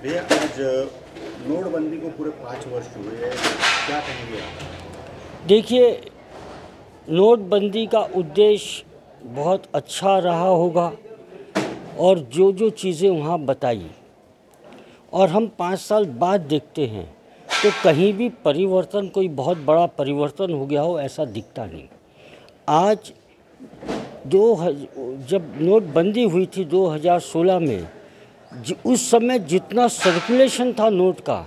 भैया आज नोटबंदी को पूरे 5 वर्ष हुए हैं, क्या कहेंगे आप? देखिए, नोटबंदी का उद्देश्य बहुत अच्छा रहा होगा और जो जो चीज़ें वहाँ बताई और हम 5 साल बाद देखते हैं तो कहीं भी परिवर्तन, कोई बहुत बड़ा परिवर्तन हो गया हो ऐसा दिखता नहीं। आज जब नोटबंदी हुई थी 2016 में, उस समय जितना सर्कुलेशन था नोट का,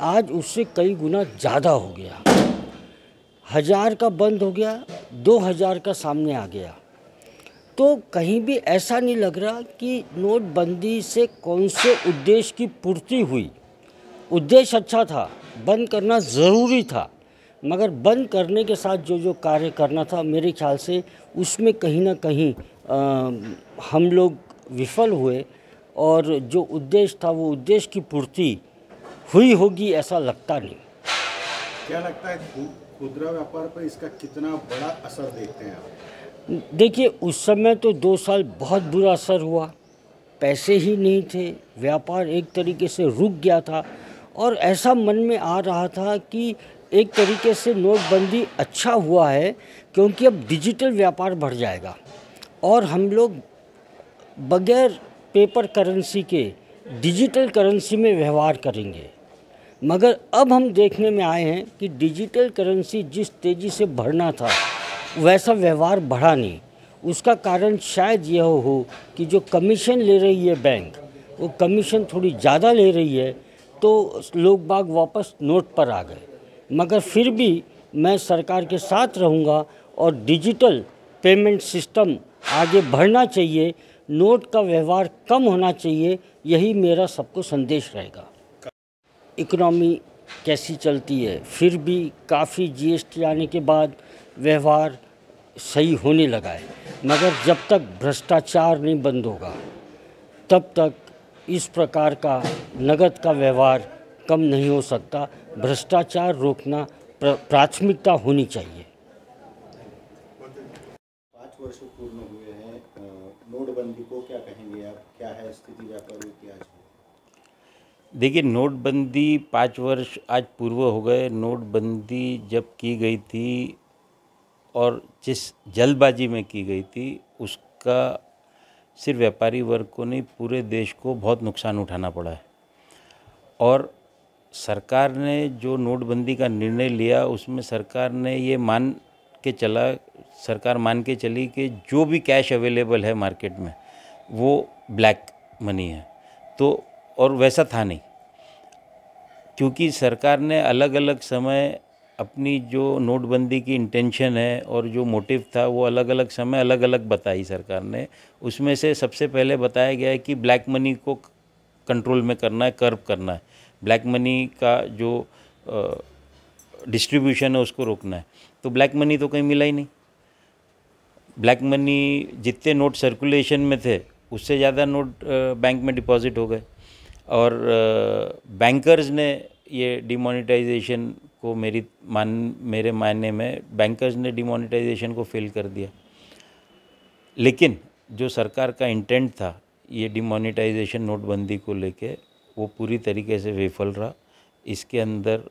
आज उससे कई गुना ज़्यादा हो गया। 1000 का बंद हो गया, 2000 का सामने आ गया। तो कहीं भी ऐसा नहीं लग रहा कि नोटबंदी से कौन से उद्देश्य की पूर्ति हुई। उद्देश्य अच्छा था, बंद करना ज़रूरी था, मगर बंद करने के साथ जो जो कार्य करना था, मेरे ख्याल से उसमें कहीं ना कहीं हम लोग विफल हुए और जो उद्देश्य था वो उद्देश्य की पूर्ति हुई होगी ऐसा लगता नहीं। क्या लगता है खुदरा व्यापार पर इसका कितना बड़ा असर देखते हैं आप? देखिए, उस समय तो 2 साल बहुत बुरा असर हुआ, पैसे ही नहीं थे, व्यापार एक तरीके से रुक गया था और ऐसा मन में आ रहा था कि एक तरीके से नोटबंदी अच्छा हुआ है क्योंकि अब डिजिटल व्यापार बढ़ जाएगा और हम लोग बगैर पेपर करेंसी के डिजिटल करेंसी में व्यवहार करेंगे। मगर अब हम देखने में आए हैं कि डिजिटल करेंसी जिस तेज़ी से बढ़ना था वैसा व्यवहार बढ़ा नहीं। उसका कारण शायद यह हो कि जो कमीशन ले रही है बैंक, वो कमीशन थोड़ी ज़्यादा ले रही है, तो लोग बाग वापस नोट पर आ गए। मगर फिर भी मैं सरकार के साथ रहूँगा और डिजिटल पेमेंट सिस्टम आगे बढ़ना चाहिए, नोट का व्यवहार कम होना चाहिए, यही मेरा सबको संदेश रहेगा। इकोनॉमी कैसी चलती है, फिर भी काफ़ी जीएसटी आने के बाद व्यवहार सही होने लगा है, मगर जब तक भ्रष्टाचार नहीं बंद होगा तब तक इस प्रकार का नगद का व्यवहार कम नहीं हो सकता। भ्रष्टाचार रोकना प्राथमिकता होनी चाहिए। 5 वर्ष पूर्ण हुए हैं नोटबंदी को, क्या कहेंगे आप? क्या है स्थिति व्यापारियों की आज? देखिए, नोटबंदी 5 वर्ष आज पूर्व हो गए। नोटबंदी जब की गई थी और जिस जल्दबाजी में की गई थी उसका सिर्फ व्यापारी वर्ग को नहीं, पूरे देश को बहुत नुकसान उठाना पड़ा है। और सरकार ने जो नोटबंदी का निर्णय लिया उसमें सरकार मान के चली कि जो भी कैश अवेलेबल है मार्केट में वो ब्लैक मनी है। तो और वैसा था नहीं, क्योंकि सरकार ने अलग अलग समय अपनी जो नोटबंदी की इंटेंशन है और जो मोटिव था वो अलग अलग समय अलग अलग बताई सरकार ने। उसमें से सबसे पहले बताया गया है कि ब्लैक मनी को कंट्रोल में करना है, कर्व करना है, ब्लैक मनी का जो डिस्ट्रीब्यूशन है उसको रोकना है। तो ब्लैक मनी तो कहीं मिला ही नहीं। ब्लैक मनी जितने नोट सर्कुलेशन में थे उससे ज़्यादा नोट बैंक में डिपॉजिट हो गए और बैंकर्स ने ये डिमोनेटाइजेशन को मेरे मानने में बैंकर्स ने डिमोनेटाइजेशन को फेल कर दिया। लेकिन जो सरकार का इंटेंट था ये डिमोनेटाइजेशन नोटबंदी को लेके, वो पूरी तरीके से विफल रहा। इसके अंदर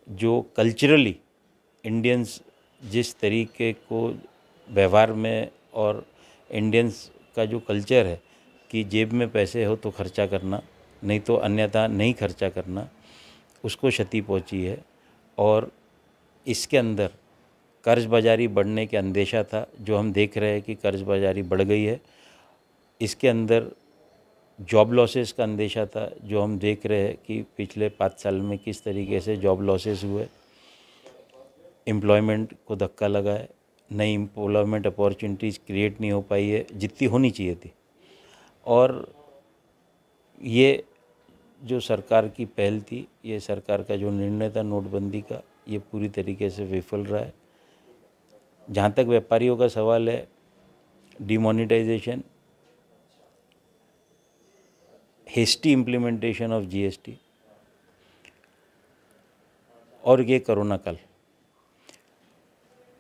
जो कल्चरली इंडियंस जिस तरीके को व्यवहार में और इंडियंस का जो कल्चर है कि जेब में पैसे हो तो खर्चा करना, नहीं तो अन्यथा नहीं खर्चा करना, उसको क्षति पहुंची है। और इसके अंदर कर्ज बाजारी बढ़ने के अंदेशा था, जो हम देख रहे हैं कि कर्ज बाजारी बढ़ गई है। इसके अंदर जॉब लॉसेस का अंदेशा था, जो हम देख रहे हैं कि पिछले 5 साल में किस तरीके से जॉब लॉसेस हुए, एम्प्लॉयमेंट को धक्का लगा है, नई एम्प्लॉयमेंट अपॉर्चुनिटीज़ क्रिएट नहीं हो पाई है जितनी होनी चाहिए थी। और ये जो सरकार की पहल थी, ये सरकार का जो निर्णय था नोटबंदी का, ये पूरी तरीके से विफल रहा है। जहाँ तक व्यापारियों का सवाल है, demonetisation, hasty implementation of GST और ये कोरोना काल,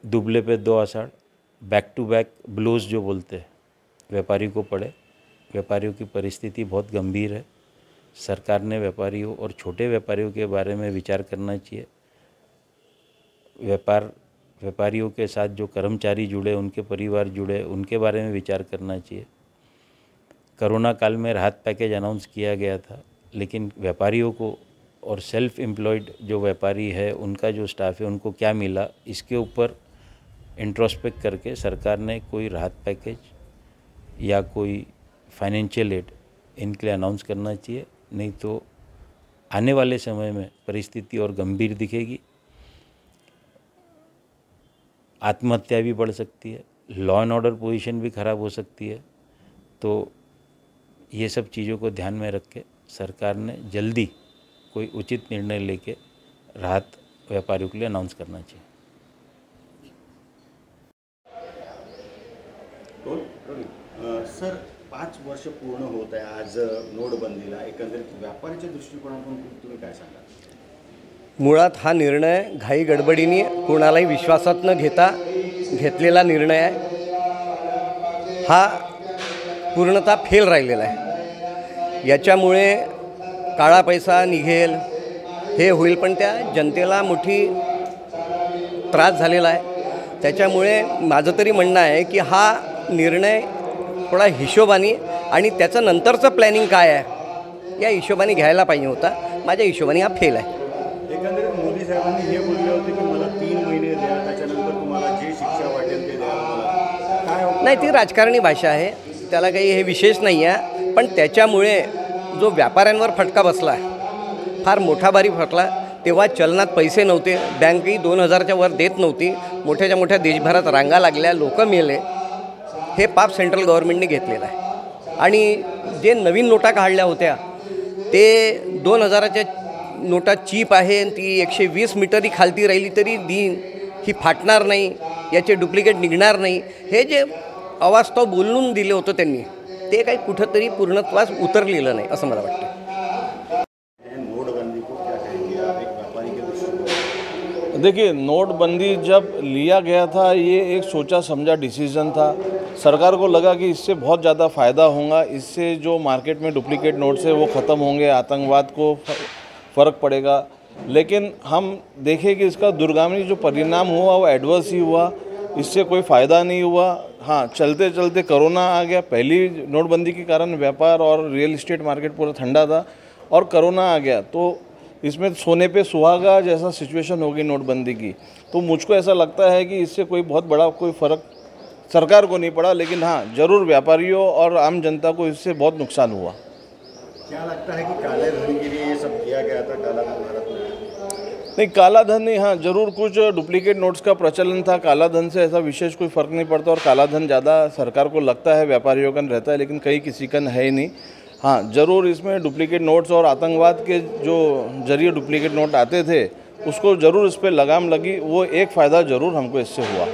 दुबले पे 2 आषाढ़, बैक टू बैक ब्लोज जो बोलते हैं, व्यापारी को पड़े। व्यापारियों की परिस्थिति बहुत गंभीर है। सरकार ने व्यापारियों और छोटे व्यापारियों के बारे में विचार करना चाहिए। व्यापारियों के साथ जो कर्मचारी जुड़े, उनके परिवार जुड़े, उनके बारे में विचार करना चाहिए। कोरोना काल में राहत पैकेज अनाउंस किया गया था, लेकिन व्यापारियों को और सेल्फ एम्प्लॉयड जो व्यापारी है, उनका जो स्टाफ है, उनको क्या मिला, इसके ऊपर इंट्रोस्पेक्ट करके सरकार ने कोई राहत पैकेज या कोई फाइनेंशियल एड इनके लिए अनाउंस करना चाहिए। नहीं तो आने वाले समय में परिस्थिति और गंभीर दिखेगी, आत्महत्या भी बढ़ सकती है, लॉ एंड ऑर्डर पोजीशन भी खराब हो सकती है। तो ये सब चीज़ों को ध्यान में रख के सरकार ने जल्दी कोई उचित निर्णय लेके राहत व्यापारियों के लिए अनाउंस करना चाहिए। सर 5 वर्ष पूर्ण होत आहे आज नोटबंदीला, एकंदरीत व्यापाऱ्याच्या दृष्टिकोनातून तुम्ही काय सांगाल? मुळात हा निर्णय घाई गडबडीने कोणालाही विश्वासात न घेता घेतलेला निर्णय आहे। हा पूर्णतः फेल राहिलेला आहे। याच्यामुळे काळा पैसा निघेल हे होईल, पण त्या जनतेला मोठी त्रास झालेला आहे। त्याच्यामुळे माझं तरी म्हणणं आहे की हा निर्णय थोडा हिशोबाने आणि त्याचं नंतरचं प्लॅनिंग काय आहे या हिशोबाने घ्यायला पाहिजे होता। माझ्या हिशोबाने हा फेल आहे। एकंदरीत मोदी साहेबांनी हे बोलले होते की मला 3 महिने द्या, त्याच्यानंतर तुम्हाला जी शिक्षा वाटेल ते द्या मला। काय नाही, ती राजकारणी भाषा आहे, त्याला काही हे विशेष नाही आहे। पण त्याच्यामुळे जो व्यापाऱ्यांवर फटका बसला आहे, फार मोठा भारी फटला। तेव्हा चलनात पैसे नव्हते, बँकही 2000च्या वर देत नव्हती, मोठ्याच्या मोठ्या देशभरात रांगा लागल्या, लोक मेले। हे पाप सेंट्रल गव्हर्नमेंटने घेतलेलं आहे। आणि जे नवीन नोटा काढल्या होत्या ते 2000च्या नोटा चीप आहे, ती 120 मीटरही खालती राहिली तरी ही फाटणार नाही, याचे डुप्लिकेट निघणार नाही, हे जे अवास्तव बोलून दिले होतं त्यांनी, ते काही कुठंतरी पूर्णत्वास उतरलेलं नाही असं मला वाटतं। नोटबंदी को क्या कहेंगे आप एक व्यापारी के दृष्टिकोण? देखिए, नोटबंदी जब लिया गया था ये एक सोचा समझा डिसीज़न था। सरकार को लगा कि इससे बहुत ज़्यादा फ़ायदा होगा, इससे जो मार्केट में डुप्लीकेट नोट्स है वो ख़त्म होंगे, आतंकवाद को फ़र्क पड़ेगा। लेकिन हम देखें कि इसका दूरगामी जो परिणाम हुआ वो एडवर्स ही हुआ, इससे कोई फ़ायदा नहीं हुआ। हाँ, चलते चलते कोरोना आ गया। पहली नोटबंदी के कारण व्यापार और रियल इस्टेट मार्केट पूरा ठंडा था, और कोरोना आ गया तो इसमें सोने पे सुहागा जैसा सिचुएशन होगी नोटबंदी की। तो मुझको ऐसा लगता है कि इससे कोई बहुत बड़ा कोई फ़र्क सरकार को नहीं पड़ा, लेकिन हाँ ज़रूर व्यापारियों और आम जनता को इससे बहुत नुकसान हुआ। क्या लगता है कि काले धन के लिए ये सब किया गया था? काला धन भारत में नहीं, काला धन नहीं, हाँ ज़रूर कुछ डुप्लीकेट नोट्स का प्रचलन था। काला धन से ऐसा विशेष कोई फ़र्क नहीं पड़ता, और काला धन ज़्यादा सरकार को लगता है व्यापारियों का रहता है, लेकिन कहीं किसी का है ही नहीं। हाँ, ज़रूर इसमें डुप्लीकेट नोट्स और आतंकवाद के जो जरिए डुप्लीकेट नोट आते थे उसको ज़रूर इस पर लगाम लगी, वो एक फ़ायदा ज़रूर हमको इससे हुआ।